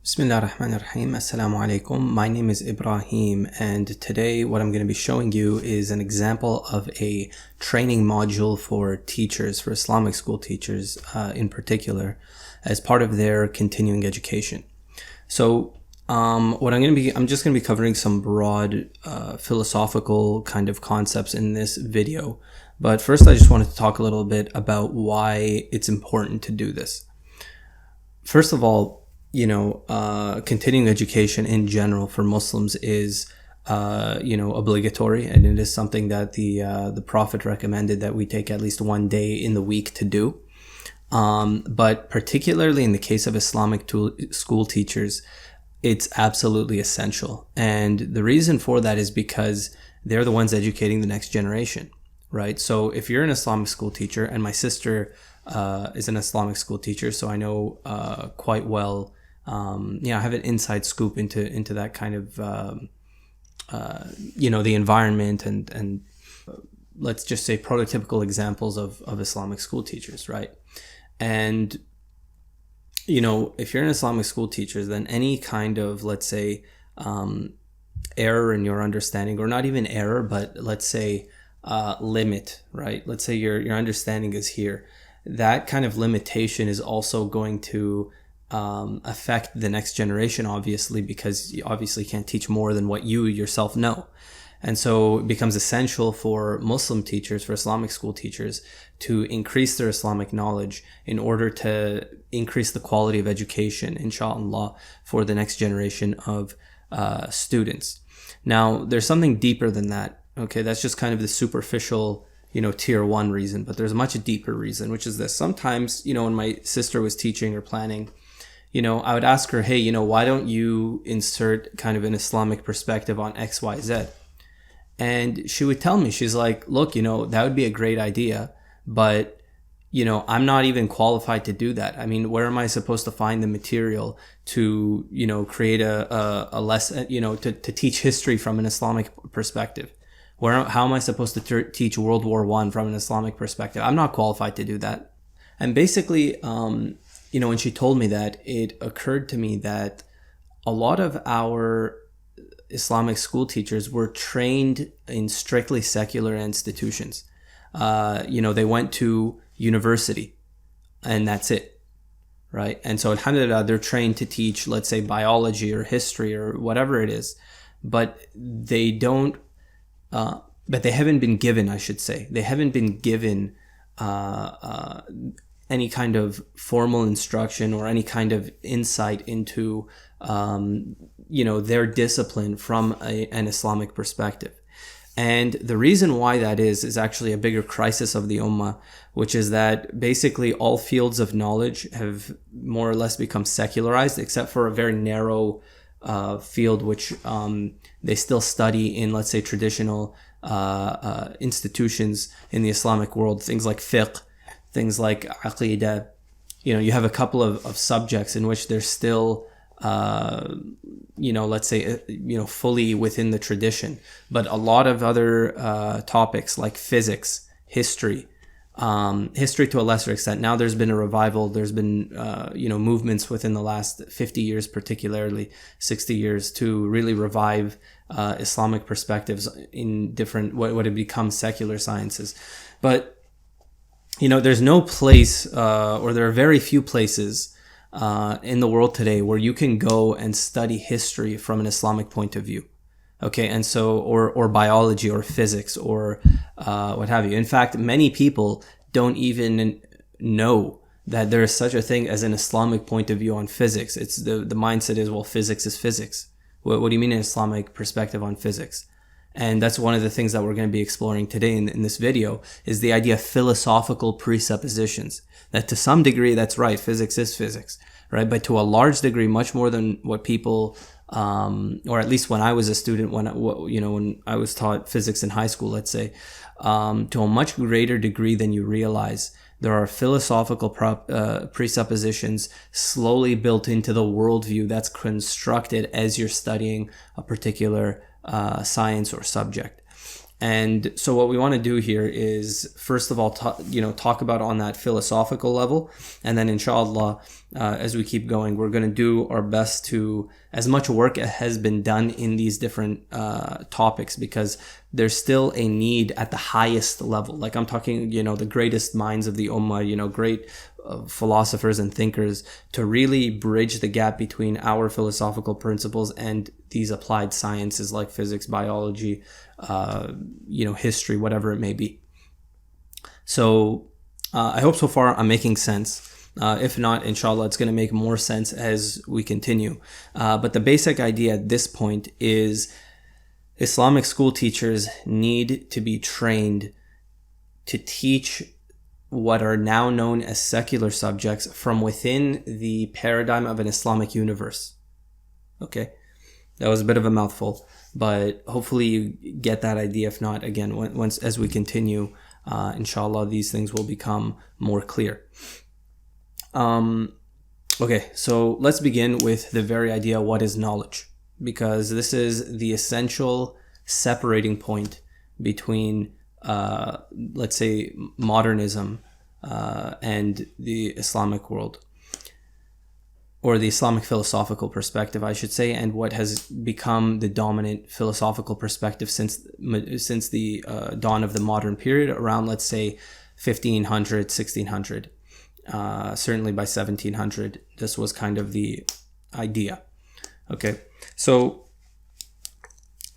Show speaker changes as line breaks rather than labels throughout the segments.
Bismillah ar-Rahman ar-Rahim. Assalamu alaikum. My name is Ibrahim, and today what I'm going to be showing you is an example of a training module for teachers, for Islamic school teachers in particular, as part of their continuing education. So I'm just going to be covering some broad philosophical kind of concepts in this video. But first I just wanted to talk a little bit about why it's important to do this. First of all, continuing education in general for Muslims is, obligatory, and it is something that the Prophet recommended that we take at least one day in the week to do. But particularly in the case of Islamic school teachers, it's absolutely essential. And the reason for that is because they're the ones educating the next generation, right? So if you're an Islamic school teacher, and my sister is an Islamic school teacher, so I know quite well. I have an inside scoop into that kind of, the environment and let's just say prototypical examples of Islamic school teachers, right? And, if you're an Islamic school teacher, then any kind of, let's say, error in your understanding, or not even error, but let's say limit, right? Let's say your understanding is here. That kind of limitation is also going to affect the next generation, obviously, because you obviously can't teach more than what you yourself know. And so it becomes essential for Muslim teachers, for Islamic school teachers, to increase their Islamic knowledge in order to increase the quality of education, inshallah, for the next generation of students. Now, there's something deeper than that. Okay, that's just kind of the superficial, tier one reason, but there's a much deeper reason, which is this. Sometimes, when my sister was teaching or planning, I would ask her, hey, why don't you insert kind of an Islamic perspective on X, Y, Z? And she would tell me, she's like, look, that would be a great idea, but, I'm not even qualified to do that. I mean, where am I supposed to find the material to, create a lesson, to teach history from an Islamic perspective? How am I supposed to teach World War I from an Islamic perspective? I'm not qualified to do that. And basically, when she told me that, it occurred to me that a lot of our Islamic school teachers were trained in strictly secular institutions. They went to university and that's it, right? And so alhamdulillah, they're trained to teach, let's say, biology or history or whatever it is, but they haven't been given, I should say, they haven't been given any kind of formal instruction or any kind of insight into, their discipline from an Islamic perspective. And the reason why that is actually a bigger crisis of the Ummah, which is that basically all fields of knowledge have more or less become secularized, except for a very narrow field, which they still study in, let's say, traditional institutions in the Islamic world, things like fiqh, things like aqidah. You have a couple of subjects in which they're still, let's say, fully within the tradition. But a lot of other topics like physics, history to a lesser extent. Now there's been a revival. There's been, movements within the last 50 years, particularly 60 years, to really revive Islamic perspectives in different, what have become secular sciences. But there's no place, or there are very few places in the world today where you can go and study history from an Islamic point of view. Okay, and so, or biology or physics or what have you. In fact, many people don't even know that there is such a thing as an Islamic point of view on physics. It's the mindset is, well, physics is physics. What do you mean an Islamic perspective on physics? And that's one of the things that we're going to be exploring today in this video, is the idea of philosophical presuppositions. That to some degree, that's right, physics is physics, right? But to a large degree, much more than what people, or at least when I was a student, when I was taught physics in high school, let's say, to a much greater degree than you realize, there are philosophical presuppositions slowly built into the worldview that's constructed as you're studying a particular science or subject. And so what we want to do here is, first of all, talk about on that philosophical level. And then inshallah, as we keep going, we're going to do our best to, as much work has been done in these different topics, because there's still a need at the highest level. Like I'm talking, the greatest minds of the ummah, great philosophers and thinkers, to really bridge the gap between our philosophical principles and these applied sciences like physics, biology, history, whatever it may be. So I hope so far I'm making sense. If not, inshallah, it's going to make more sense as we continue. But the basic idea at this point is Islamic school teachers need to be trained to teach what are now known as secular subjects from within the paradigm of an Islamic universe. Okay, that was a bit of a mouthful, but hopefully you get that idea. If not, again, once as we continue, inshallah, these things will become more clear. Okay, so let's begin with the very idea, what is knowledge? Because this is the essential separating point between, let's say, modernism and the Islamic world, or the Islamic philosophical perspective, I should say, and what has become the dominant philosophical perspective since the dawn of the modern period, around, let's say, 1500, 1600. Certainly by 1700, this was kind of the idea. Okay, so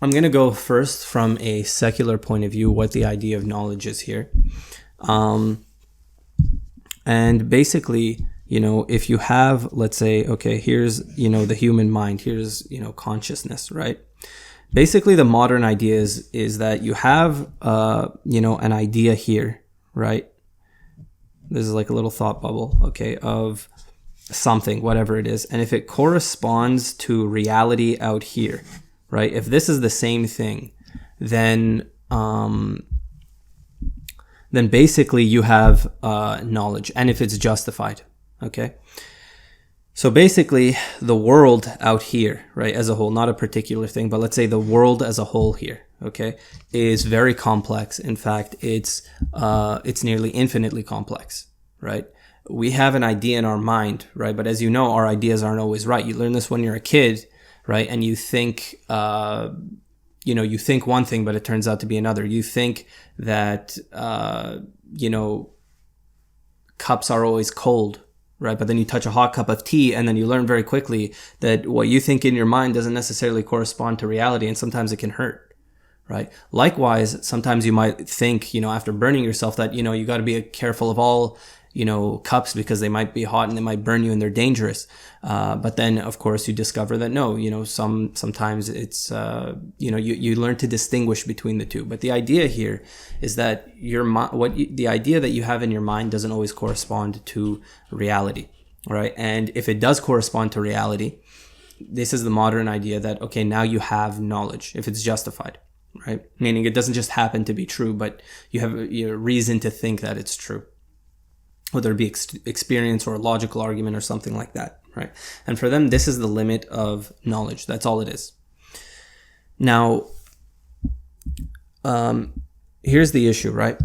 I'm going to go first from a secular point of view, what the idea of knowledge is here. And basically, if you have, let's say, okay, here's, the human mind, here's, consciousness, right? Basically, the modern idea is that you have, an idea here, right? This is like a little thought bubble, okay, of something, whatever it is. And if it corresponds to reality out here, right? If this is the same thing, then basically you have knowledge, and if it's justified, okay? So basically the world out here, right, as a whole, not a particular thing, but let's say the world as a whole here, okay, is very complex. In fact, it's nearly infinitely complex, right? We have an idea in our mind, right? But as you know, our ideas aren't always right. You learn this when you're a kid, right? And you think, you think one thing, but it turns out to be another. You think that, cups are always cold, right? But then you touch a hot cup of tea, and then you learn very quickly that what you think in your mind doesn't necessarily correspond to reality, and sometimes it can hurt, right? Likewise, sometimes you might think, after burning yourself, that, you got to be careful of all, cups, because they might be hot and they might burn you and they're dangerous. But then, of course, you discover that no, sometimes it's, you learn to distinguish between the two. But the idea here is that the idea that you have in your mind doesn't always correspond to reality, right? And if it does correspond to reality, this is the modern idea that, okay, now you have knowledge if it's justified, right? Meaning it doesn't just happen to be true, but you have a reason to think that it's true, whether it be experience or a logical argument or something like that, right? And for them, this is the limit of knowledge. That's all it is. Now, here's the issue, right?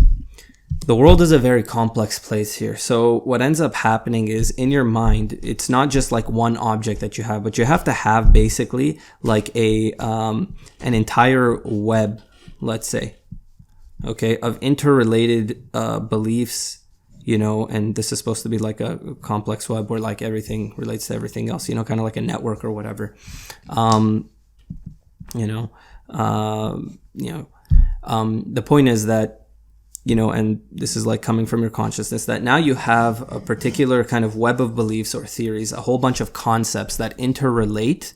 The world is a very complex place here. So what ends up happening is, in your mind, it's not just like one object that you have, but you have to have basically like an entire web, let's say, okay, of interrelated beliefs, and this is supposed to be like a complex web where like everything relates to everything else, kind of like a network or whatever. The point is that, and this is like coming from your consciousness, that now you have a particular kind of web of beliefs or theories, a whole bunch of concepts that interrelate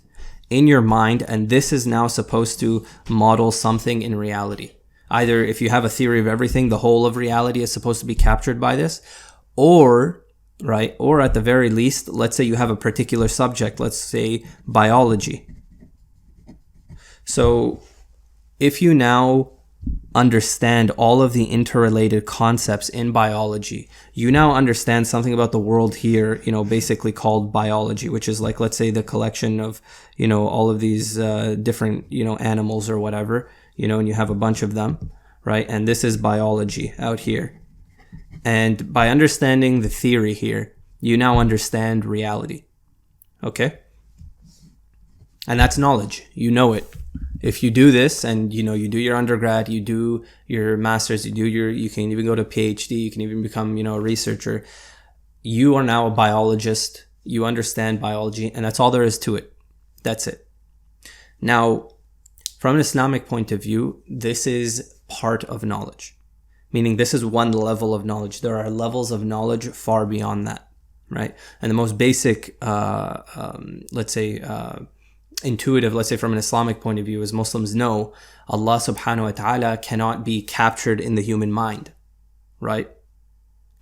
in your mind, and this is now supposed to model something in reality. Either if you have a theory of everything, the whole of reality is supposed to be captured by this, or, right, or at the very least, let's say you have a particular subject, let's say biology. So if you now understand all of the interrelated concepts in biology, you now understand something about the world here, basically called biology, which is like, let's say, the collection of, all of these different, animals or whatever, and you have a bunch of them. right? And this is biology out here. And by understanding the theory here, you now understand reality. Okay? And that's knowledge. You know it. If you do this and you do your undergrad, you do your master's, you can even go to PhD, you can even become, a researcher. You are now a biologist. You understand biology, and that's all there is to it. That's it. Now, from an Islamic point of view, this is part of knowledge, meaning this is one level of knowledge. There are levels of knowledge far beyond that, right? And the most basic, intuitive, let's say from an Islamic point of view, as Muslims know, Allah subhanahu wa ta'ala cannot be captured in the human mind, right?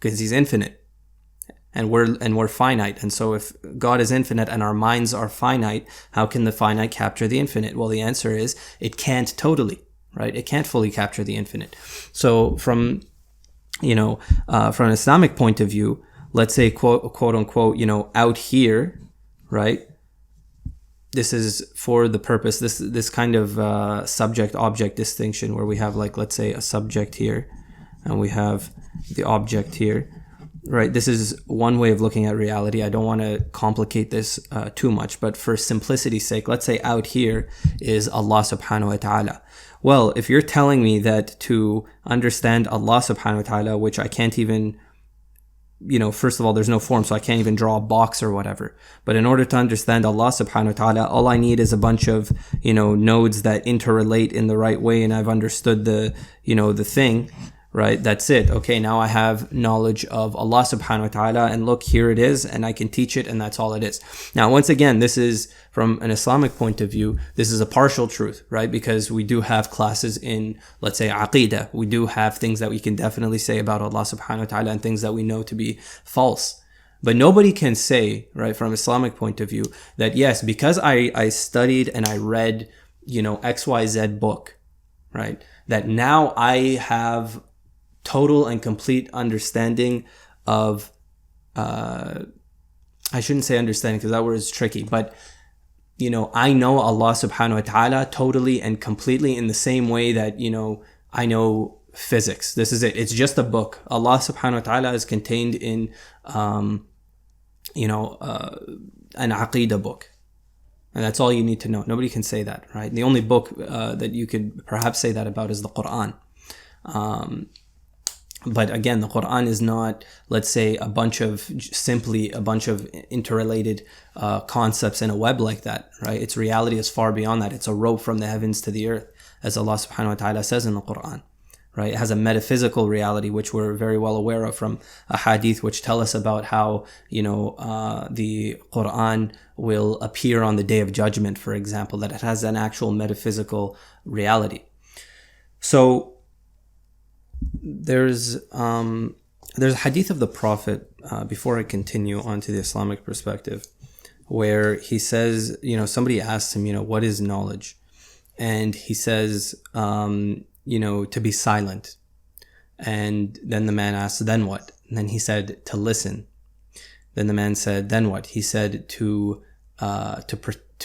Because He's infinite. And we're finite. And so if God is infinite and our minds are finite, how can the finite capture the infinite? Well, the answer is it can't totally, right? It can't fully capture the infinite. So from an Islamic point of view, let's say quote unquote, out here, right? This is for the purpose, this kind of subject-object distinction where we have, like, let's say a subject here and we have the object here. Right, this is one way of looking at reality. I don't want to complicate this too much, but for simplicity's sake, let's say out here is Allah subhanahu wa ta'ala. Well, if you're telling me that to understand Allah subhanahu wa ta'ala, which I can't even, first of all, there's no form, so I can't even draw a box or whatever. But in order to understand Allah subhanahu wa ta'ala, all I need is a bunch of, nodes that interrelate in the right way, and I've understood the thing. Right, that's it. Okay, now I have knowledge of Allah subhanahu wa ta'ala, and look, here it is, and I can teach it, and that's all it is. Now, once again, this is from an Islamic point of view, this is a partial truth, right? Because we do have classes in, let's say, Aqidah. We do have things that we can definitely say about Allah subhanahu wa ta'ala and things that we know to be false. But nobody can say, right, from Islamic point of view, that yes, because I studied and I read, XYZ book, right, that now I have total and complete understanding of, I shouldn't say understanding because that word is tricky, but, I know Allah subhanahu wa ta'ala totally and completely in the same way that, I know physics. This is it. It's just a book. Allah subhanahu wa ta'ala is contained in, an Aqidah book. And that's all you need to know. Nobody can say that, right? The only book that you could perhaps say that about is the Quran. But again, the Quran is not, let's say, simply a bunch of interrelated concepts in a web like that, right? Its reality is far beyond that. It's a rope from the heavens to the earth, as Allah subhanahu wa ta'ala says in the Quran, right? It has a metaphysical reality, which we're very well aware of from a hadith, which tell us about how, the Quran will appear on the Day of Judgment, for example, that it has an actual metaphysical reality. So, there's a hadith of the Prophet, before I continue on to the Islamic perspective, where he says, somebody asks him, what is knowledge? And he says, to be silent. And then the man asks, then what? And then he said, to listen. Then the man said, then what? He said, to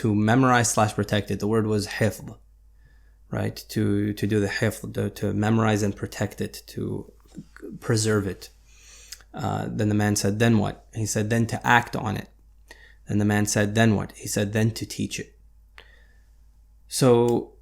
memorize / protect it. The word was hifd. Right, to do the hifd, to memorize and protect it, to preserve it. Then the man said, then what? He said, then to act on it. Then the man said, then what? He said, then to teach it. So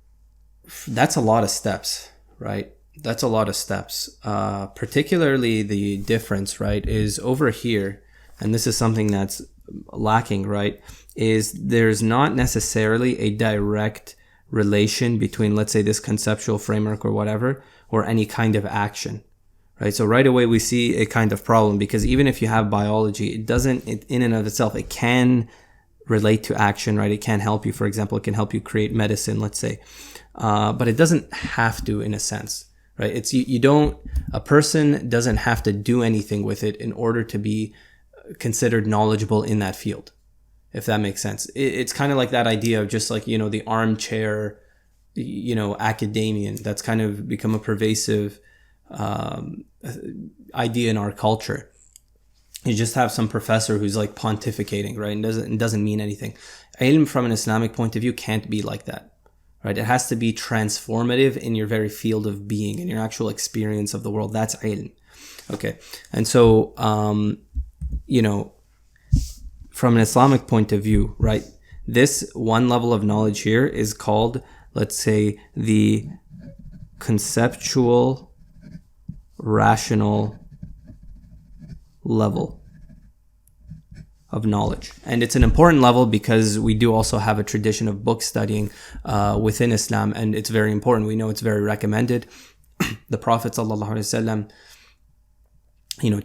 that's a lot of steps, right? That's a lot of steps. Particularly the difference, right, is over here, and this is something that's lacking, right, is there's not necessarily a direct relation between, let's say, this conceptual framework or whatever, or any kind of action, right? So right away we see a kind of problem, because even if you have biology, it doesn't, in and of itself, it can relate to action, right? It can help you, for example, it can help you create medicine, let's say, but it doesn't have to, in a sense, right? It's, a person doesn't have to do anything with it in order to be considered knowledgeable in that field, if that makes sense. It's kind of like that idea of just like, the armchair, academician. That's kind of become a pervasive idea in our culture. You just have some professor who's like pontificating, right? And doesn't mean anything. Ilm from an Islamic point of view can't be like that, right? It has to be transformative in your very field of being, in your actual experience of the world. That's ilm. Okay. And so, from an Islamic point of view, right, this one level of knowledge here is called, let's say, the conceptual rational level of knowledge. And it's an important level because we do also have a tradition of book studying within Islam, and it's very important. We know it's very recommended. The Prophet ﷺ,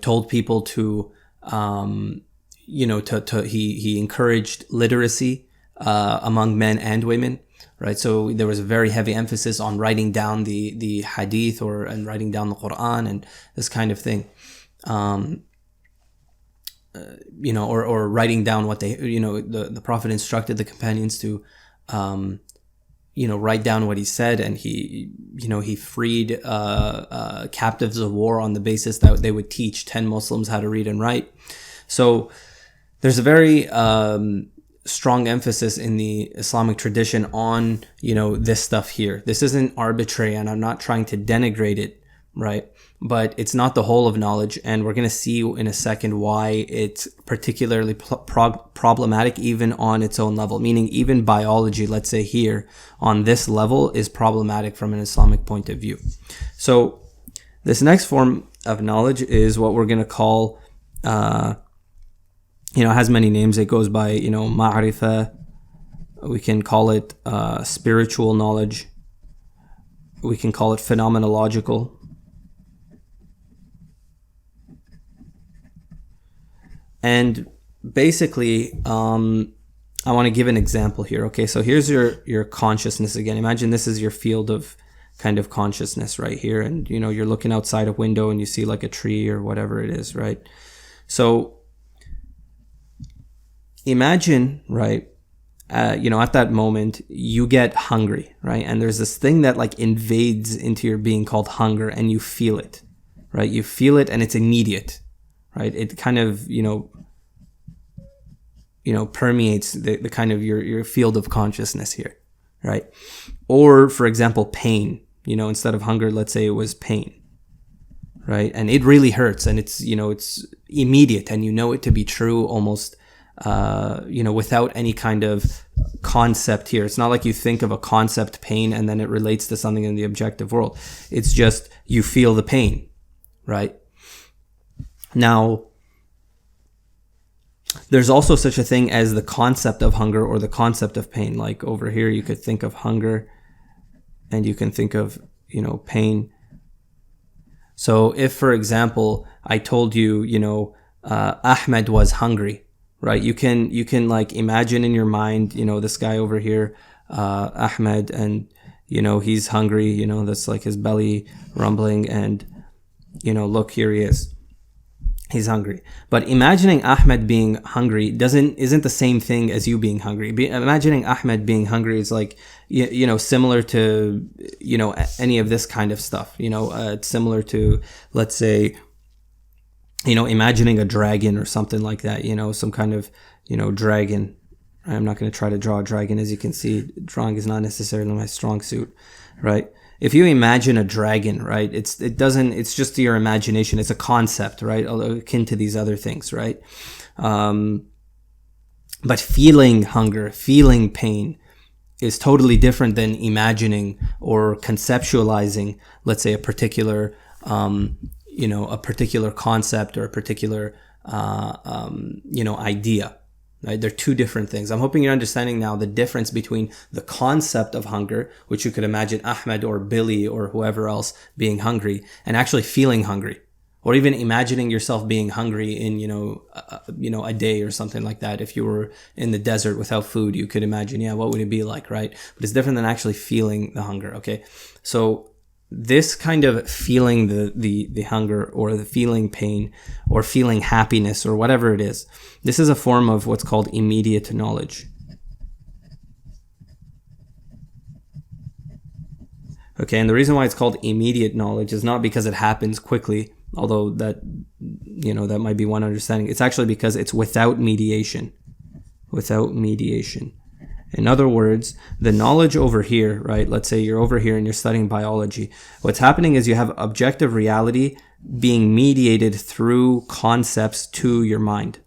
told people to, he encouraged literacy among men and women, right? So there was a very heavy emphasis on writing down the hadith and writing down the Quran and this kind of thing. Or writing down what they, the Prophet instructed the companions to, write down what he said, and he freed captives of war on the basis that they would teach 10 Muslims how to read and write. So there's a very strong emphasis in the Islamic tradition on, this stuff here. This isn't arbitrary, and I'm not trying to denigrate it, right? But it's not the whole of knowledge, and we're going to see in a second why it's particularly problematic even on its own level. Meaning even biology, let's say here, on this level is problematic from an Islamic point of view. So this next form of knowledge is what we're going to call, it has many names. It goes by, ma'rifah. We can call it spiritual knowledge. We can call it phenomenological. And basically, I want to give an example here. Okay, so here's your consciousness again. Imagine this is your field of kind of consciousness right here. And, you're looking outside a window and you see like a tree or whatever it is, right? So imagine, right, at that moment, you get hungry, right? And there's this thing that like invades into your being called hunger, and you feel it, right? You feel it and it's immediate, right? It kind of, permeates the kind of your field of consciousness here, right? Or, for example, pain, instead of hunger, let's say it was pain, right? And it really hurts, and it's, it's immediate, and it to be true almost, without any kind of concept here. It's not like you think of a concept pain and then it relates to something in the objective world. It's just you feel the pain, right? Now, there's also such a thing as the concept of hunger or the concept of pain. Like over here, you could think of hunger and you can think of, pain. So if, for example, I told you, Ahmed was hungry, right? You can like imagine in your mind, this guy over here, Ahmed, and, he's hungry, that's like his belly rumbling, and, look, here he is. He's hungry. But imagining Ahmed being hungry isn't the same thing as you being hungry. Imagining Ahmed being hungry is like, similar to, any of this kind of stuff. It's similar to, let's say, imagining a dragon or something like that, some kind of, dragon. I'm not going to try to draw a dragon. As you can see, drawing is not necessarily my strong suit, right? If you imagine a dragon, right, it's just your imagination. It's a concept, right, akin to these other things, right? But feeling hunger, feeling pain is totally different than imagining or conceptualizing, let's say, a particular, a particular concept or a particular, idea. Right? They're two different things. I'm hoping you're understanding now the difference between the concept of hunger, which you could imagine Ahmed or Billy or whoever else being hungry, and actually feeling hungry, or even imagining yourself being hungry in, a day or something like that. If you were in the desert without food, you could imagine, what would it be like, right? But it's different than actually feeling the hunger. Okay. So this kind of feeling the hunger or the feeling pain or feeling happiness or whatever it is, this is a form of what's called immediate knowledge. Okay, and the reason why it's called immediate knowledge is not because it happens quickly, although that might be one understanding. It's actually because it's without mediation. Without mediation. In other words, the knowledge over here, right? Let's say you're over here and you're studying biology. What's happening is you have objective reality being mediated through concepts to your mind.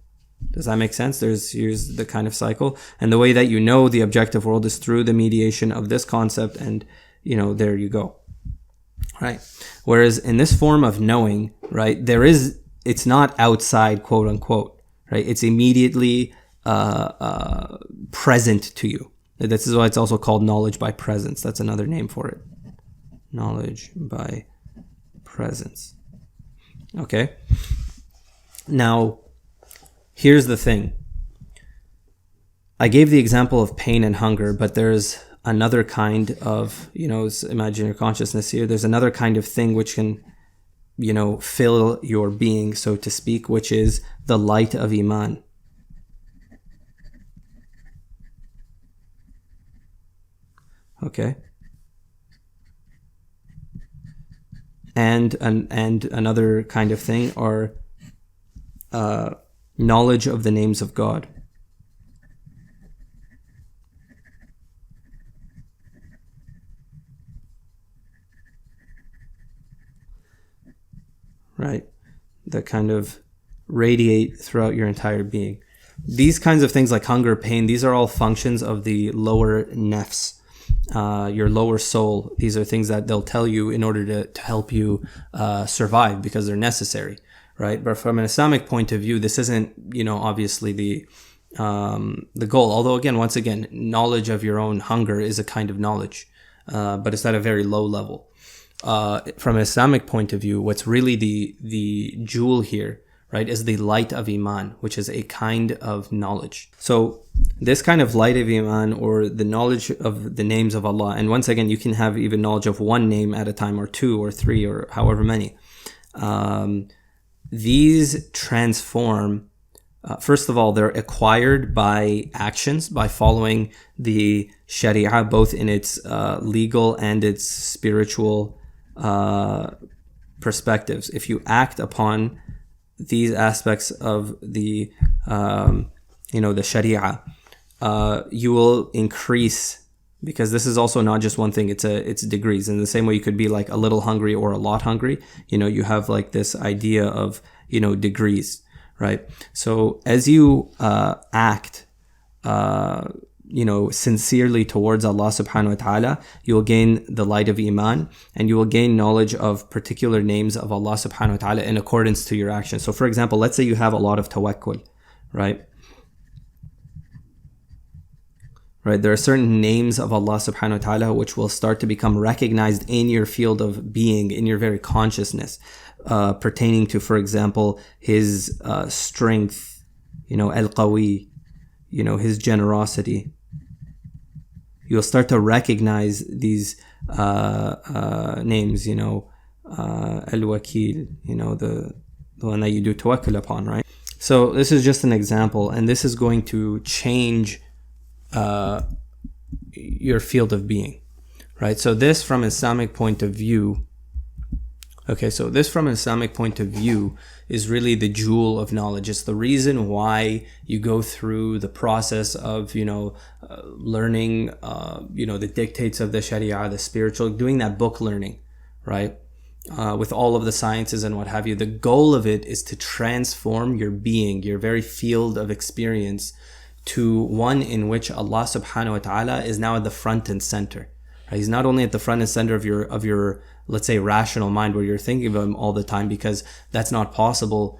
Does that make sense? Here's the kind of cycle. And the way that you know the objective world is through the mediation of this concept, and there you go. Right? Whereas in this form of knowing, right, it's not outside, quote unquote, right? It's immediately present to you. This is why it's also called knowledge by presence. That's another name for it. Knowledge by presence. Okay? Now, here's the thing. I gave the example of pain and hunger, but there's another kind of, imagine your consciousness here. There's another kind of thing which can, fill your being, so to speak, which is the light of Iman. Okay? And another kind of thing are knowledge of the names of God. Right? That kind of radiate throughout your entire being. These kinds of things like hunger, pain, these are all functions of the lower nafs, your lower soul. These are things that they'll tell you in order to help you survive, because they're necessary, right? But from an Islamic point of view, this isn't, obviously the goal. Although once again, knowledge of your own hunger is a kind of knowledge, but it's at a very low level. From an Islamic point of view, what's really the jewel here, right, is the light of Iman, which is a kind of knowledge. So this kind of light of Iman, or the knowledge of the names of Allah, and once again, you can have even knowledge of one name at a time, or two, or three, or however many. These transform, first of all, they're acquired by actions, by following the Sharia, both in its legal and its spiritual perspectives. If you act upon these aspects of the the Sharia, you will increase, because this is also not just one thing, it's degrees. In the same way you could be like a little hungry or a lot hungry, you have like this idea of degrees, right? So as you act sincerely towards Allah subhanahu wa ta'ala, you will gain the light of Iman, and you will gain knowledge of particular names of Allah subhanahu wa ta'ala in accordance to your actions. So for example, let's say you have a lot of tawakkul, right? Right, there are certain names of Allah subhanahu wa ta'ala which will start to become recognized in your field of being, in your very consciousness, pertaining to, for example, His strength, al-qawi, His generosity. You'll start to recognize these names, al-wakil, the one that you do tawakkul upon, right? So this is just an example, and this is going to change your field of being, right? So this from an Islamic point of view, is really the jewel of knowledge. It's the reason why you go through the process of, learning, the dictates of the Sharia, the spiritual, doing that book learning, right? With all of the sciences and what have you. The goal of it is to transform your being, your very field of experience, to one in which Allah subhanahu wa ta'ala is now at the front and center. Right? He's not only at the front and center of your let's say rational mind, where you're thinking of Him all the time, because that's not possible,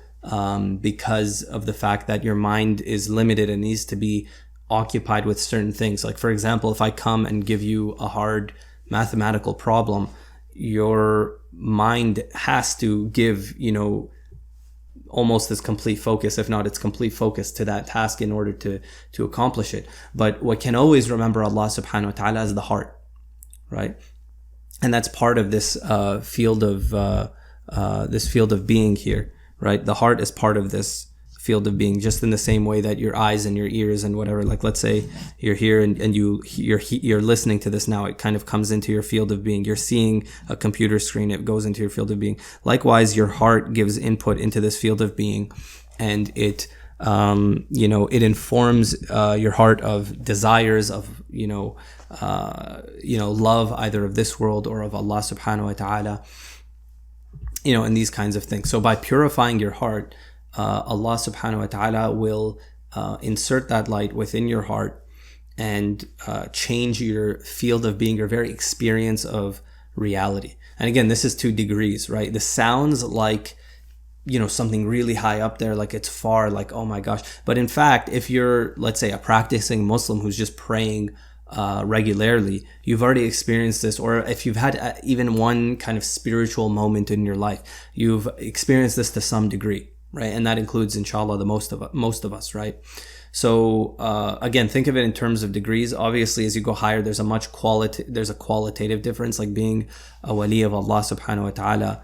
because of the fact that your mind is limited and needs to be occupied with certain things. Like for example, if I come and give you a hard mathematical problem, your mind has to give, almost its complete focus, if not its complete focus, to that task in order to accomplish it. But what can always remember Allah subhanahu wa ta'ala is the heart, right? And that's part of this field of being here, right? The heart is part of this field of being, just in the same way that your eyes and your ears and whatever, like let's say you're here and you're listening to this now, it kind of comes into your field of being. You're seeing a computer screen, it goes into your field of being. Likewise, your heart gives input into this field of being, and it It informs your heart of desires of, love either of this world or of Allah subhanahu wa ta'ala, and these kinds of things. So by purifying your heart, Allah subhanahu wa ta'ala will insert that light within your heart and change your field of being, your very experience of reality. And again, this is 2 degrees, right? This sounds like, something really high up there, like it's far, like, oh my gosh. But in fact, if you're, let's say, a practicing Muslim who's just praying regularly, you've already experienced this. Or if you've had even one kind of spiritual moment in your life, you've experienced this to some degree, right? And that includes, inshallah, the most of us, right? So again, think of it in terms of degrees. Obviously, as you go higher, there's a qualitative difference, like being a wali of Allah subhanahu wa ta'ala.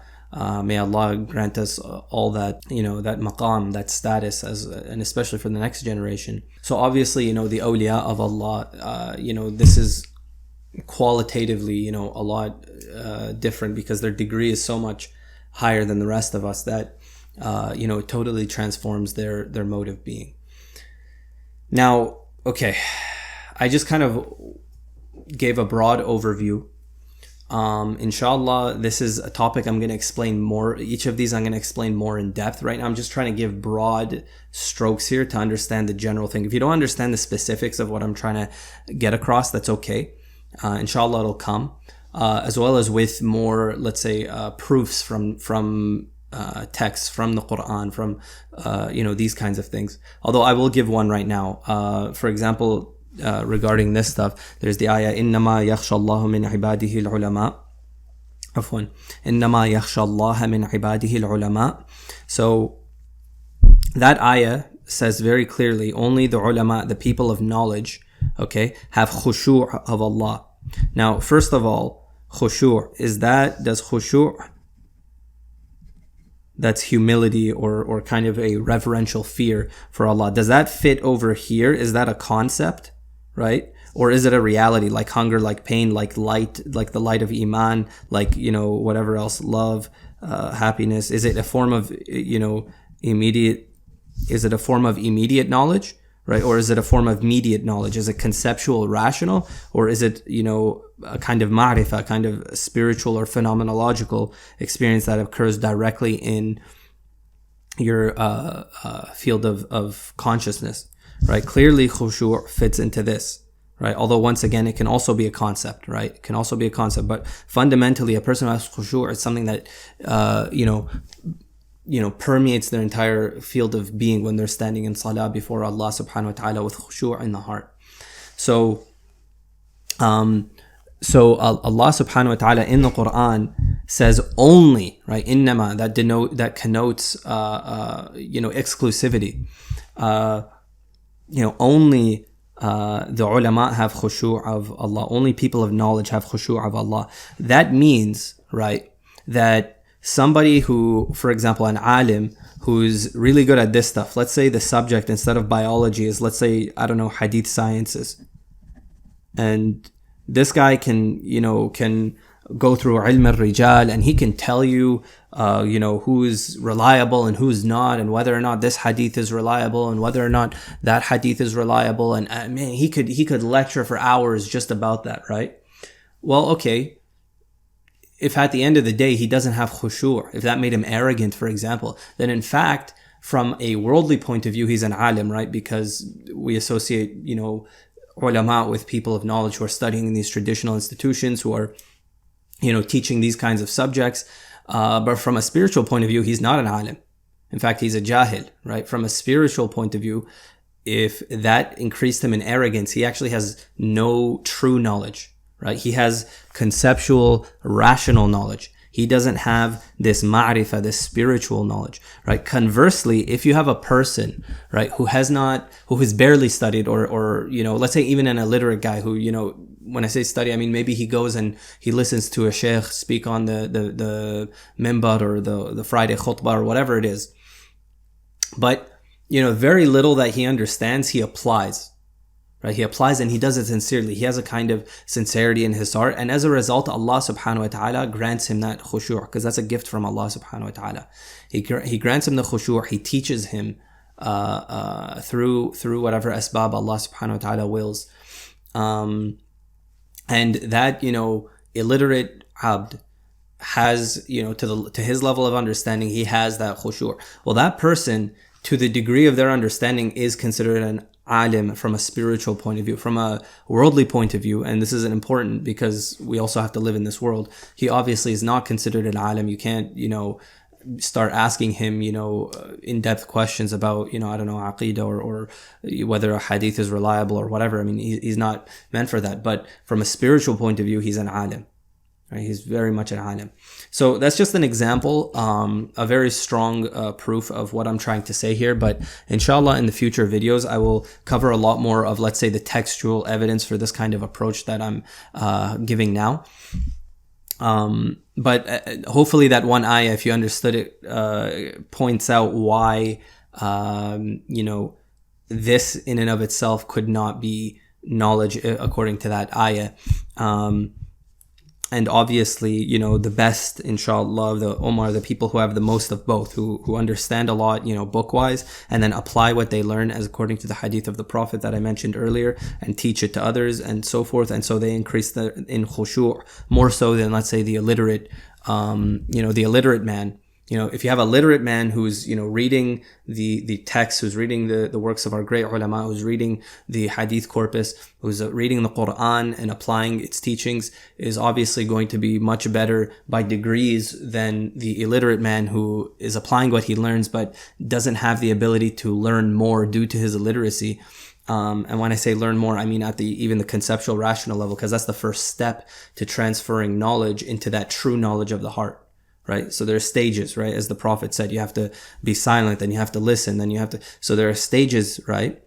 May Allah grant us all that, that maqam, that status, and especially for the next generation. So obviously, the awliya of Allah, this is qualitatively, a lot different, because their degree is so much higher than the rest of us that, it totally transforms their mode of being. Now, okay, I just kind of gave a broad overview. Inshallah, this is a topic I'm going to explain more. Each of these I'm going to explain more in depth. Right now, I'm just trying to give broad strokes here to understand the general thing. If you don't understand the specifics of what I'm trying to get across, that's okay. Inshallah, it'll come. As well as with more, let's say, proofs from texts, from the Quran, from, these kinds of things. Although I will give one right now. For example, regarding this stuff, there's the ayah, إِنَّمَا يَخْشَى اللَّهُ مِنْ عِبَادِهِ الْعُلَمَاءِ. عفوا. إِنَّمَا يَخْشَى اللَّهَ مِنْ عِبَادِهِ الْعُلَمَاءِ. So that ayah says very clearly, only the ulama, the people of knowledge, okay, have khushu' of Allah. Now, first of all, khushu', does khushu', that's humility or kind of a reverential fear for Allah, does that fit over here? Is that a concept, right? Or is it a reality, like hunger, like pain, like light, like the light of iman, like, whatever else, love, happiness? Is it a form of, immediate knowledge, right? Or is it a form of mediate knowledge? Is it conceptual, rational? Or is it, a kind of ma'rifah, a kind of spiritual or phenomenological experience that occurs directly in your field of consciousness, right? Clearly, khushu' fits into this, right? Although once again, it can also be a concept, right? It can also be a concept, but fundamentally, a person who has khushu' is something that, permeates their entire field of being when they're standing in salah before Allah subhanahu wa ta'ala with khushu' in the heart. So Allah subhanahu wa ta'ala in the Quran says only, right? Innama, that connotes, exclusivity. Only the ulama have khushu' of Allah. Only people of knowledge have khushu' of Allah. That means, right, that somebody who, for example, an alim who's really good at this stuff, let's say the subject instead of biology is, let's say, I don't know, hadith sciences. And this guy can go through ilm al-rijal, and he can tell you, who's reliable and who's not, and whether or not this hadith is reliable and whether or not that hadith is reliable. And man, he could lecture for hours just about that, right? Well, okay. If at the end of the day he doesn't have khushu', if that made him arrogant, for example, then in fact, from a worldly point of view, he's an alim, right? Because we associate, ulama with people of knowledge who are studying in these traditional institutions, who are, teaching these kinds of subjects. But from a spiritual point of view, he's not an alim. In fact, he's a jahil, right? From a spiritual point of view, if that increased him in arrogance, he actually has no true knowledge, right? He has conceptual, rational knowledge. He doesn't have this ma'rifah, this spiritual knowledge, right? Conversely, if you have a person, right, who has barely studied, or let's say even an illiterate guy who, when I say study, I mean maybe he goes and he listens to a sheikh speak on the minbar or the Friday khutbah or whatever it is. But, very little that he understands, he applies. Right? He applies and he does it sincerely. He has a kind of sincerity in his heart. And as a result, Allah subhanahu wa ta'ala grants him that khushu', because that's a gift from Allah subhanahu wa ta'ala. He grants him the khushu'. He teaches him through whatever asbab Allah subhanahu wa ta'ala wills. And that, illiterate abd has, to his level of understanding, he has that khushu'. Well, that person, to the degree of their understanding, is considered an alim from a spiritual point of view, from a worldly point of view. And this is important because we also have to live in this world. He obviously is not considered an alim. You can't, start asking him, in-depth questions about, aqidah or whether a hadith is reliable or whatever. I mean, he's not meant for that. But from a spiritual point of view, he's an alim. Right? He's very much an alim. So that's just an example, a very strong proof of what I'm trying to say here. But inshallah, in the future videos, I will cover a lot more of, let's say, the textual evidence for this kind of approach that I'm giving now. But hopefully that one ayah, if you understood it, points out why, this in and of itself could not be knowledge according to that ayah. And obviously, the best, inshallah, the Ummah, the people who have the most of both, who understand a lot, book-wise, and then apply what they learn as according to the hadith of the Prophet that I mentioned earlier, and teach it to others, and so forth. And so they increase in khushu' more so than, let's say, the illiterate, the illiterate man. If you have a literate man who's, reading the text, who's reading the works of our great ulama, who's reading the hadith corpus, who's reading the Quran and applying its teachings, is obviously going to be much better by degrees than the illiterate man who is applying what he learns but doesn't have the ability to learn more due to his illiteracy. And when I say learn more, I mean at even the conceptual rational level, because that's the first step to transferring knowledge into that true knowledge of the heart. Right? So there are stages, right? As the Prophet said, you have to be silent, then you have to listen, then you have to, so there are stages, right?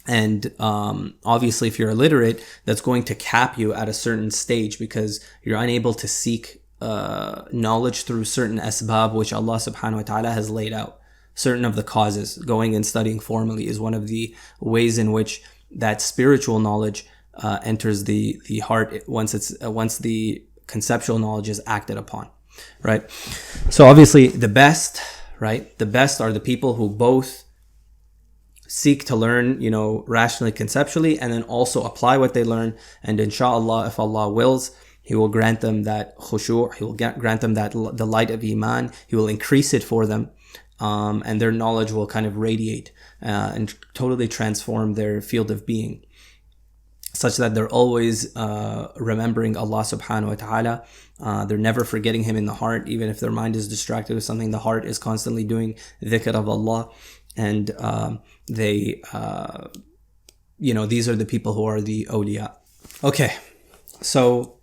And, obviously if you're illiterate, that's going to cap you at a certain stage because you're unable to seek, knowledge through certain asbab, which Allah subhanahu wa ta'ala has laid out. Certain of the causes, going and studying formally is one of the ways in which that spiritual knowledge, enters the heart once the conceptual knowledge is acted upon. Right. So obviously the best are the people who both seek to learn, rationally, conceptually, and then also apply what they learn. And inshallah, if Allah wills, He will grant them that khushu', He will grant them that the light of iman, He will increase it for them. And their knowledge will kind of radiate, and totally transform their field of being, such that they're always remembering Allah subhanahu wa ta'ala. They're never forgetting Him in the heart, even if their mind is distracted with something. The heart is constantly doing dhikr of Allah. And these are the people who are the awliya. Okay, so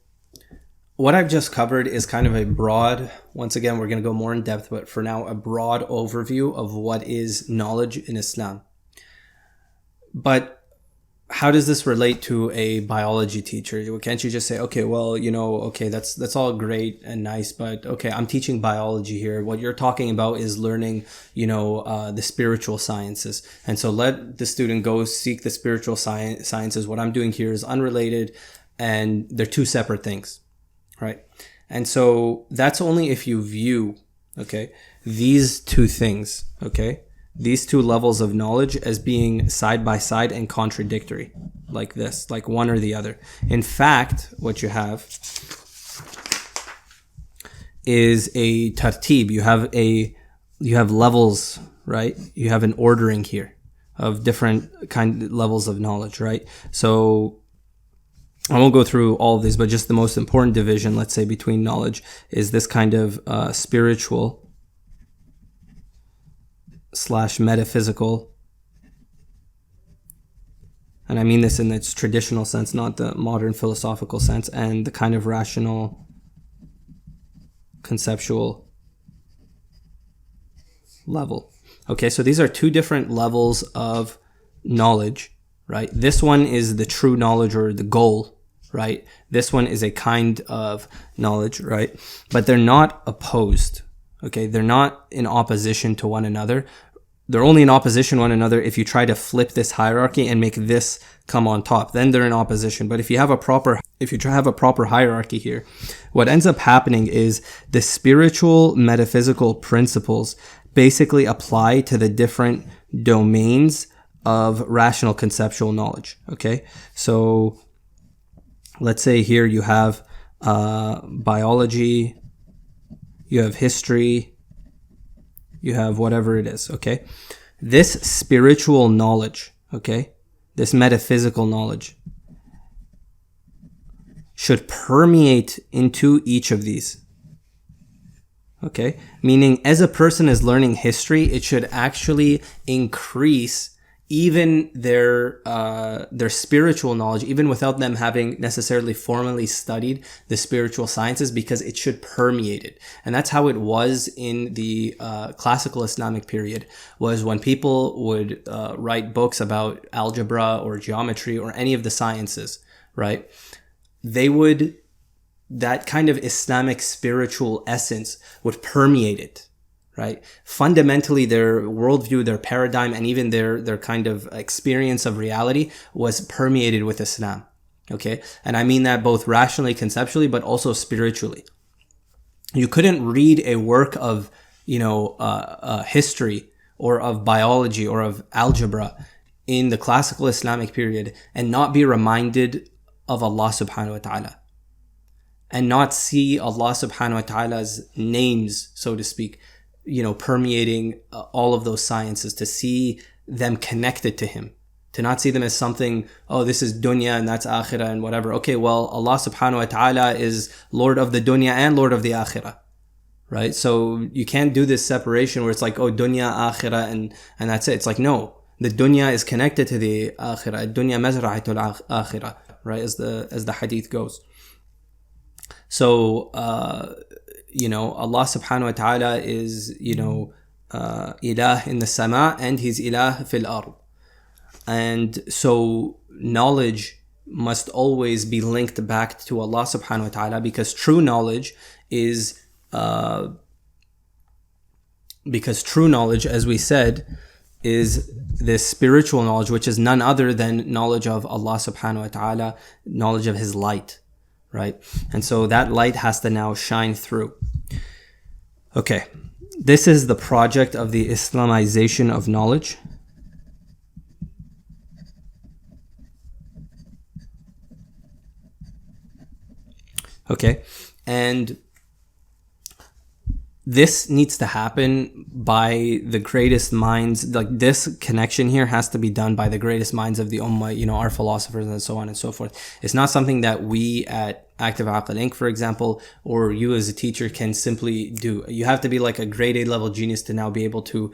what I've just covered is kind of a broad, once again, we're going to go more in depth, but for now, a broad overview of what is knowledge in Islam. But how does this relate to a biology teacher? Can't you just say, okay, well, that's all great and nice, but okay, I'm teaching biology here. What you're talking about is learning, the spiritual sciences. And so let the student go seek the spiritual sciences. What I'm doing here is unrelated, and they're two separate things, right? And so that's only if you view, these two things, these two levels of knowledge as being side by side and contradictory, like this, like one or the other. In fact, what you have is a tartib. You have levels, right? You have an ordering here of different levels of knowledge, right? So I won't go through all of these, but just the most important division, let's say, between knowledge is this kind of spiritual / metaphysical, and I mean this in its traditional sense, not the modern philosophical sense, and the kind of rational, conceptual level. Okay, so these are two different levels of knowledge, right? This one is the true knowledge or the goal, right? This one is a kind of knowledge, right? But they're not opposed. Okay, they're not in opposition to one another. They're only in opposition to one another if you try to flip this hierarchy and make this come on top. Then they're in opposition. But if you have a proper hierarchy here, what ends up happening is the spiritual metaphysical principles basically apply to the different domains of rational conceptual knowledge. Okay, so let's say here you have biology, you have history, you have whatever it is. Okay, this spiritual knowledge, okay, this metaphysical knowledge should permeate into each of these. Okay, meaning as a person is learning history, it should actually increase even their spiritual knowledge, even without them having necessarily formally studied the spiritual sciences, because it should permeate it. And that's how it was in the classical Islamic period, was when people would write books about algebra or geometry or any of the sciences, right? They would, that kind of Islamic spiritual essence would permeate it. Right? Fundamentally, their worldview, their paradigm, and even their kind of experience of reality was permeated with Islam. Okay? And I mean that both rationally, conceptually, but also spiritually. You couldn't read a work of, history or of biology or of algebra in the classical Islamic period and not be reminded of Allah subhanahu wa ta'ala, and not see Allah subhanahu wa ta'ala's names, so to speak, permeating all of those sciences, to see them connected to Him, to not see them as something, oh, this is dunya and that's akhirah and whatever. Okay, well, Allah subhanahu wa ta'ala is Lord of the dunya and Lord of the akhirah, right? So you can't do this separation where it's like, oh, dunya, akhirah, and that's it. It's like, no, the dunya is connected to the akhirah. Dunya mazra'itul akhirah, right? As the hadith goes. So, Allah subhanahu wa ta'ala is, ilah in the sama, and He's ilah fil ard. And so knowledge must always be linked back to Allah subhanahu wa ta'ala, because true knowledge is, as we said, is this spiritual knowledge, which is none other than knowledge of Allah subhanahu wa ta'ala, knowledge of His light. Right? And so that light has to now shine through. Okay. This is the project of the Islamization of knowledge. Okay. And this needs to happen by the greatest minds. Like, this connection here has to be done by the greatest minds of the ummah, our philosophers and so on and so forth. It's not something that we at Active Aql Inc., for example, or you as a teacher can simply do. You have to be like a grade A level genius to now be able to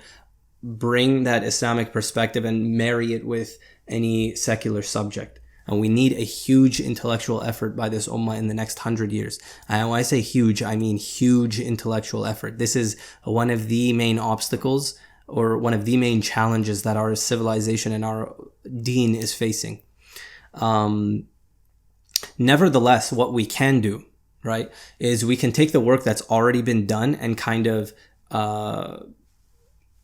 bring that Islamic perspective and marry it with any secular subject. And we need a huge intellectual effort by this ummah in the next 100 years. And when I say huge, I mean huge intellectual effort. This is one of the main obstacles, or one of the main challenges that our civilization and our deen is facing. Nevertheless, what we can do, right, is we can take the work that's already been done and kind of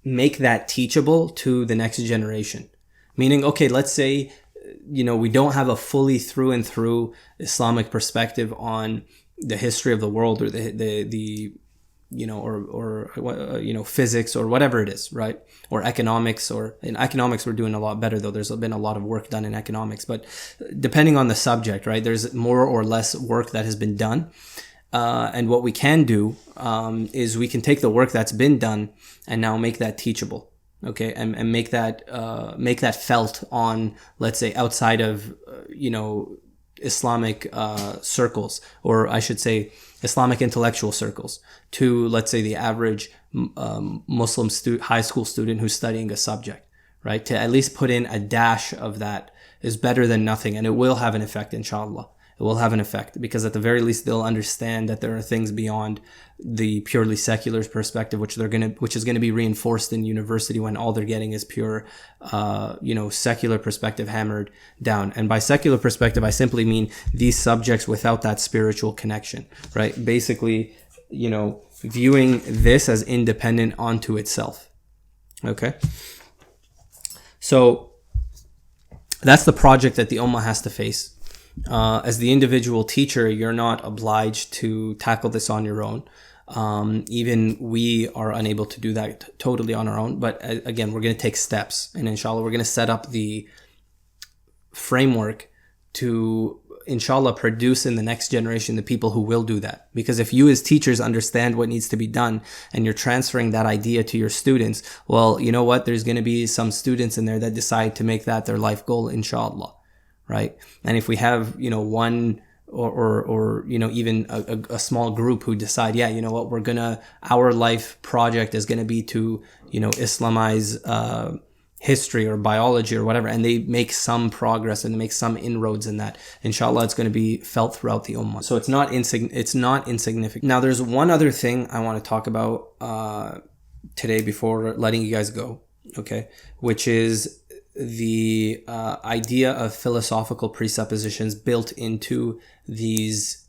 make that teachable to the next generation. Meaning, okay, let's say, we don't have a fully through and through Islamic perspective on the history of the world, or the physics or whatever it is, right? Or economics, or in economics, we're doing a lot better though. There's been a lot of work done in economics, but depending on the subject, right? There's more or less work that has been done. And what we can do, is we can take the work that's been done and now make that teachable. Okay, and make that felt on, let's say, outside of Islamic circles, or I should say Islamic intellectual circles, to, let's say, the average Muslim high school student who's studying a subject, right? To at least put in a dash of that is better than nothing, and it will have an effect, inshallah. It will have an effect, because at the very least they'll understand that there are things beyond the purely secular perspective, which is gonna be reinforced in university when all they're getting is pure, secular perspective hammered down. And by secular perspective, I simply mean these subjects without that spiritual connection, right? Basically, viewing this as independent onto itself. Okay, so that's the project that the ummah has to face. As the individual teacher, you're not obliged to tackle this on your own. Even we are unable to do that totally on our own. But again, we're going to take steps, and inshallah, we're going to set up the framework to, inshallah, produce in the next generation the people who will do that. Because if you as teachers understand what needs to be done and you're transferring that idea to your students, well, you know what? There's going to be some students in there that decide to make that their life goal, inshallah, right? And if we have, one or even a small group who decide, yeah, you know what, our life project is going to be to, Islamize, history or biology or whatever, and they make some progress and they make some inroads in that, inshallah, it's going to be felt throughout the ummah. So it's not insignificant. Now, there's one other thing I want to talk about today before letting you guys go, okay, which is the idea of philosophical presuppositions built into these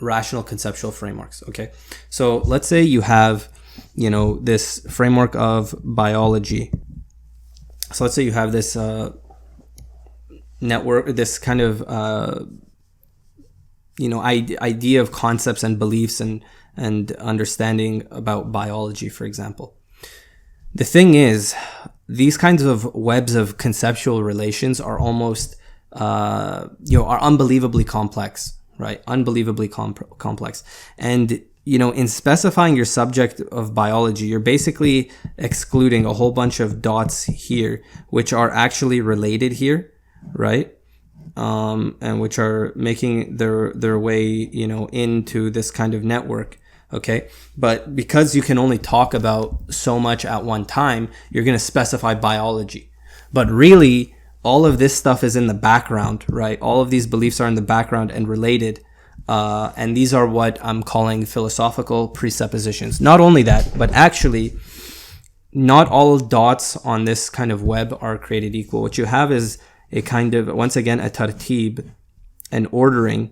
rational conceptual frameworks, okay? So let's say you have, this framework of biology. So let's say you have this network, this kind of, idea of concepts and beliefs and understanding about biology, for example. The thing is, these kinds of webs of conceptual relations are almost, are unbelievably complex, right? Unbelievably complex. And in specifying your subject of biology, you're basically excluding a whole bunch of dots here, which are actually related here, right? And which are making their way, into this kind of network. Okay. But because you can only talk about so much at one time, you're going to specify biology. But really, all of this stuff is in the background, right? All of these beliefs are in the background and related. And these are what I'm calling philosophical presuppositions. Not only that, but actually, not all dots on this kind of web are created equal. What you have is a kind of, once again, a tartib, an ordering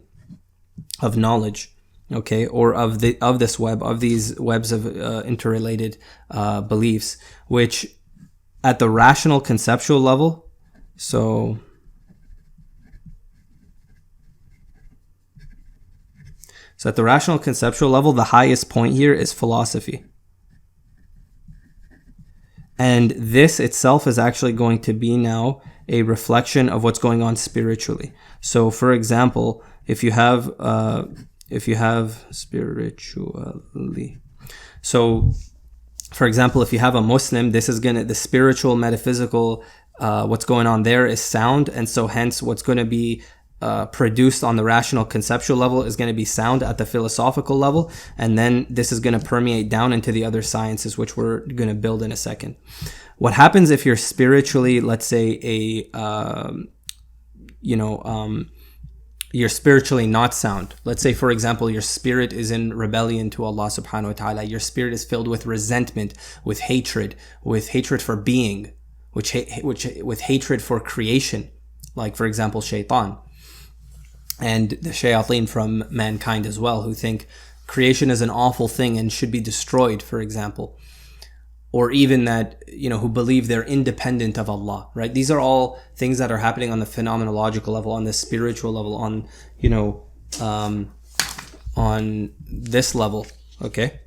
of knowledge, okay, or of this web, of these webs of interrelated beliefs, which at the rational conceptual level, so at the rational conceptual level, the highest point here is philosophy. And this itself is actually going to be now a reflection of what's going on spiritually. So, for example, if you have spiritually, so for example, if you have a Muslim, this is the spiritual, metaphysical, what's going on there is sound, and so hence what's going to be produced on the rational conceptual level is going to be sound at the philosophical level, and then this is going to permeate down into the other sciences, which we're going to build in a second. What happens if you're spiritually, let's say you're spiritually not sound? Let's say, for example, your spirit is in rebellion to Allah subhanahu wa ta'ala. Your spirit is filled with resentment, with hatred for being, with hatred for creation, like, for example, shaitan. And the shayateen from mankind as well, who think creation is an awful thing and should be destroyed, for example. Or even that, who believe they're independent of Allah, right? These are all things that are happening on the phenomenological level, on the spiritual level, on this level, okay?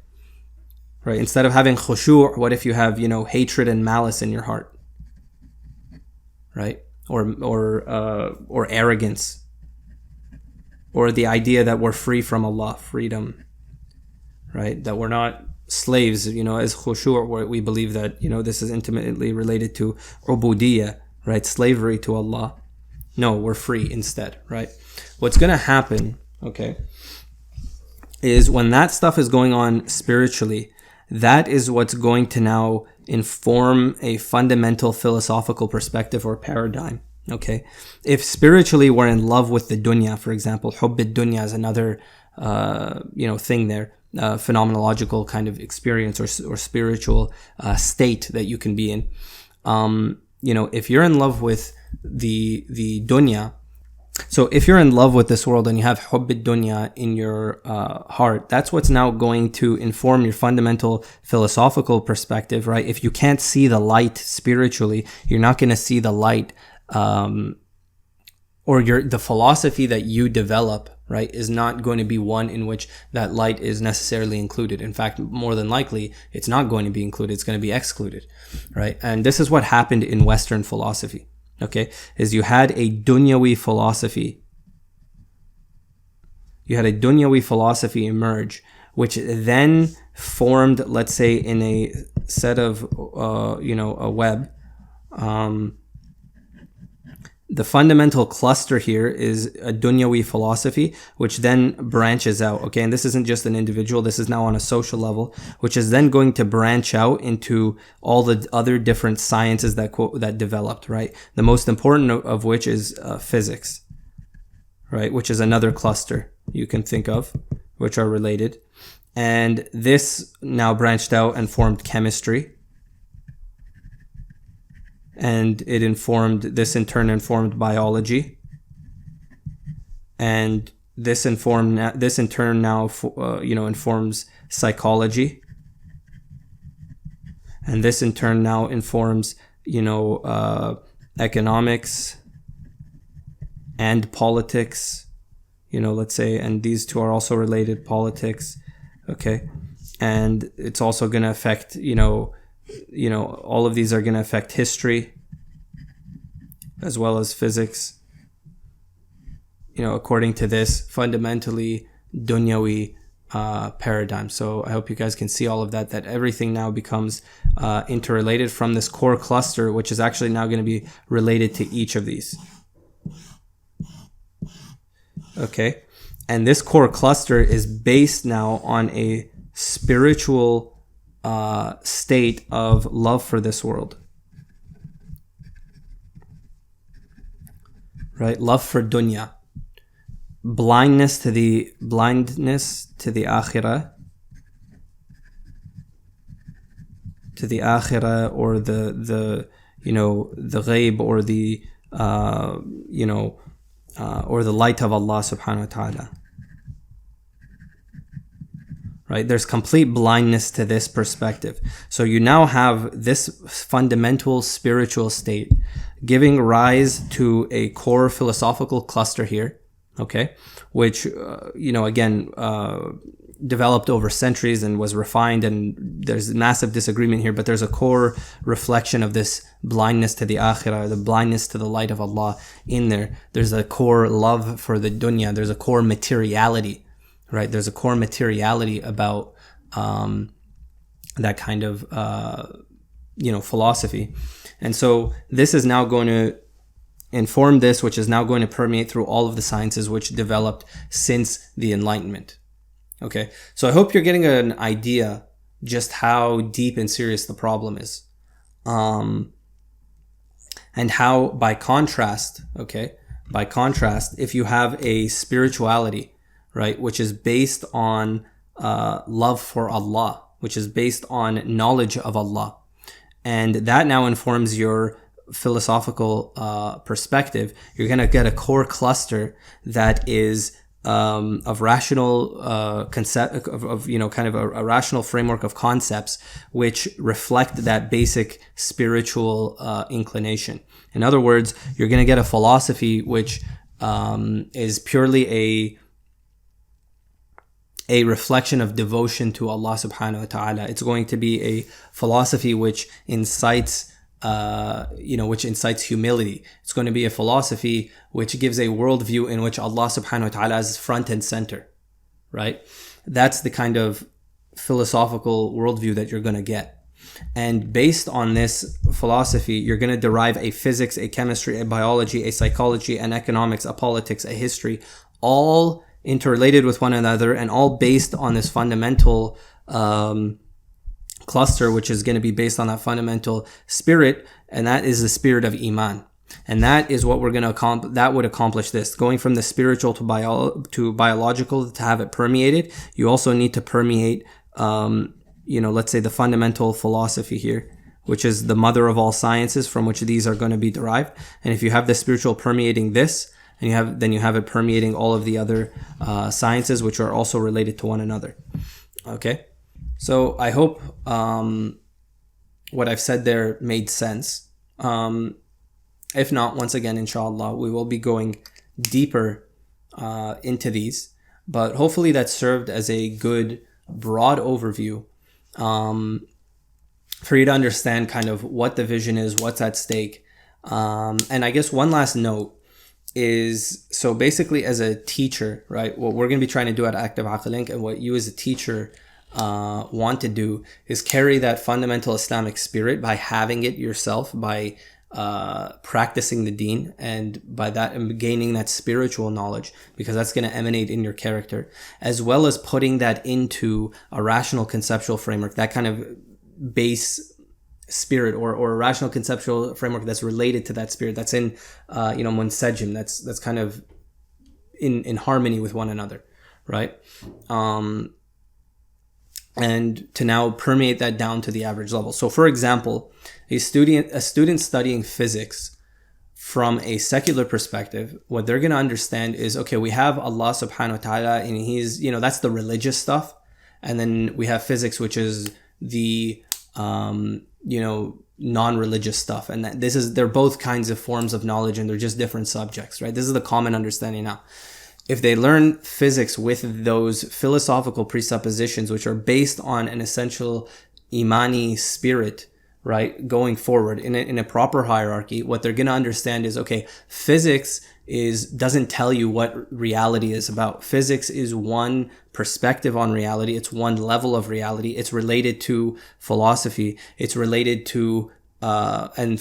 Right? Instead of having khushu', what if you have, hatred and malice in your heart, right? Or arrogance. Or the idea that we're free from Allah, freedom, right? That we're not slaves, as khushu', where we believe that, this is intimately related to ubudiyya, right? Slavery to Allah. No, we're free instead, right? What's going to happen, okay, is when that stuff is going on spiritually, that is what's going to now inform a fundamental philosophical perspective or paradigm. Okay, if spiritually we're in love with the dunya, for example, hubb ad-dunya is another, thing there, phenomenological kind of experience or spiritual state that you can be in. If you're in love with the dunya, so if you're in love with this world and you have hubb ad-dunya in your heart, that's what's now going to inform your fundamental philosophical perspective, right? If you can't see the light spiritually, you're not going to see the light. Or the philosophy that you develop right, is not going to be one in which that light is necessarily included. In fact, more than likely, it's not going to be included. It's going to be excluded, right? And this is what happened in Western philosophy, okay, is you had a dunyawi philosophy. You had a dunyawi philosophy emerge, which then formed, let's say, in a set of, a web. The fundamental cluster here is a dunyawi philosophy, which then branches out, okay? And this isn't just an individual, this is now on a social level, which is then going to branch out into all the other different sciences that developed, right? The most important of which is physics, right? Which is another cluster you can think of, which are related. And this now branched out and formed chemistry. And this in turn informed biology. And this in turn now, informs psychology. And this in turn now informs, economics and politics, let's say, and these two are also related, politics. Okay. And it's also going to affect, all of these are going to affect history as well as physics, according to this fundamentally dunyawi paradigm. So I hope you guys can see all of that everything now becomes interrelated from this core cluster, which is actually now going to be related to each of these. Okay. And this core cluster is based now on a spiritual state of love for this world. Right? Love for dunya. Blindness to the akhirah. To the akhirah, or the ghaib, or or the light of Allah subhanahu wa ta'ala. Right? There's complete blindness to this perspective. So you now have this fundamental spiritual state giving rise to a core philosophical cluster here, okay, which, developed over centuries and was refined, and there's massive disagreement here, but there's a core reflection of this blindness to the akhirah, the blindness to the light of Allah in there. There's a core love for the dunya. There's a core materiality, right? There's a core materiality about that kind of, philosophy. And so this is now going to inform this, which is now going to permeate through all of the sciences which developed since the Enlightenment. Okay, so I hope you're getting an idea just how deep and serious the problem is. And how, by contrast, if you have a spirituality, right, which is based on love for Allah, which is based on knowledge of Allah, and that now informs your philosophical perspective, you're going to get a core cluster that is of rational concept of kind of a rational framework of concepts which reflect that basic spiritual inclination. In other words, you're going to get a philosophy which is purely a reflection of devotion to Allah subhanahu wa ta'ala. It's going to be a philosophy which incites humility. It's going to be a philosophy which gives a worldview in which Allah subhanahu wa ta'ala is front and center, right? That's the kind of philosophical worldview that you're going to get. And based on this philosophy, you're going to derive a physics, a chemistry, a biology, a psychology, an economics, a politics, a history, all interrelated with one another and all based on this fundamental cluster, which is going to be based on that fundamental spirit, and that is the spirit of Iman. And that is what we're going to accomplish. That would accomplish this. Going from the spiritual to biological, to have it permeated, you also need to permeate, let's say the fundamental philosophy here, which is the mother of all sciences from which these are going to be derived. And if you have the spiritual permeating this, and you have it permeating all of the other sciences, which are also related to one another. Okay? So I hope what I've said there made sense. If not, once again, inshallah, we will be going deeper into these, but hopefully that served as a good broad overview for you to understand kind of what the vision is, what's at stake. And I guess one last note is, so basically as a teacher, right, what we're going to be trying to do at Active Aqlink, and what you as a teacher want to do, is carry that fundamental Islamic spirit by having it yourself, by practicing the deen, and by that gaining that spiritual knowledge, because that's going to emanate in your character, as well as putting that into a rational conceptual framework, that kind of base spirit, or a rational conceptual framework that's related to that spirit, that's in munsajim, that's kind of in harmony with one another, right? And to now permeate that down to the average level. So for example, a student studying physics from a secular perspective, what they're going to understand is, okay, we have Allah subhanahu wa ta'ala, and he's, that's the religious stuff. And then we have physics, which is the, non-religious stuff. And they're both kinds of forms of knowledge, and they're just different subjects, right? This is the common understanding now. If they learn physics with those philosophical presuppositions, which are based on an essential imani spirit, right, going forward in a proper hierarchy, what they're going to understand is, okay, physics doesn't tell you what reality is about. Physics is one perspective on reality. It's one level of reality. It's related to philosophy. It's related to and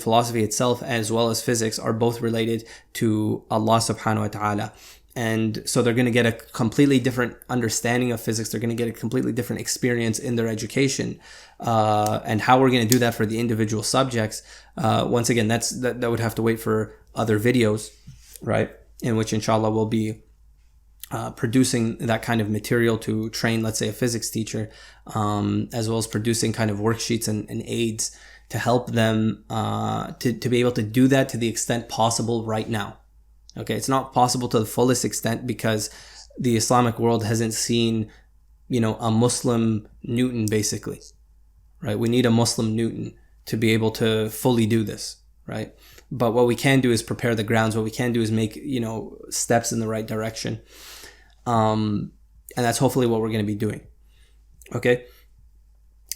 philosophy itself, as well as physics, are both related to Allah subhanahu wa ta'ala. And so they're going to get a completely different understanding of physics. They're going to get a completely different experience in their education. And how we're going to do that for the individual subjects, once again, that would have to wait for other videos, right? In which, inshallah, we'll be producing that kind of material to train, let's say, a physics teacher, as well as producing kind of worksheets and aids to help them to be able to do that to the extent possible right now. Okay, it's not possible to the fullest extent because the Islamic world hasn't seen, a Muslim Newton, basically, right? We need a Muslim Newton to be able to fully do this, right? But what we can do is prepare the grounds. What we can do is make, steps in the right direction. And that's hopefully what we're going to be doing. Okay.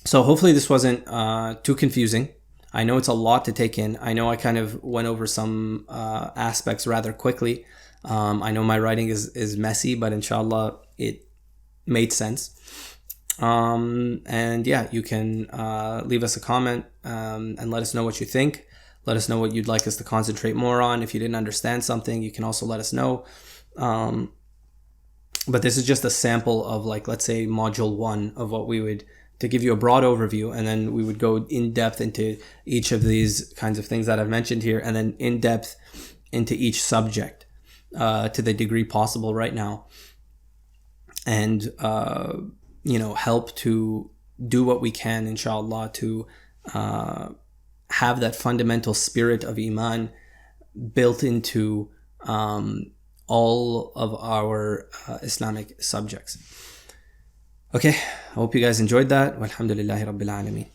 So hopefully this wasn't too confusing. I know it's a lot to take in. I know I kind of went over some aspects rather quickly. I know my writing is messy, but inshallah it made sense. And yeah, you can leave us a comment and let us know what you think. Let us know what you'd like us to concentrate more on. If you didn't understand something, you can also let us know. But this is just a sample of, like, let's say module 1 of what we would, to give you a broad overview, and then we would go in depth into each of these kinds of things that I've mentioned here, and then in depth into each subject to the degree possible right now, and help to do what we can, inshallah, to have that fundamental spirit of iman built into all of our Islamic subjects. Okay, I hope you guys enjoyed that. Walhamdulillahi Rabbil Alameen.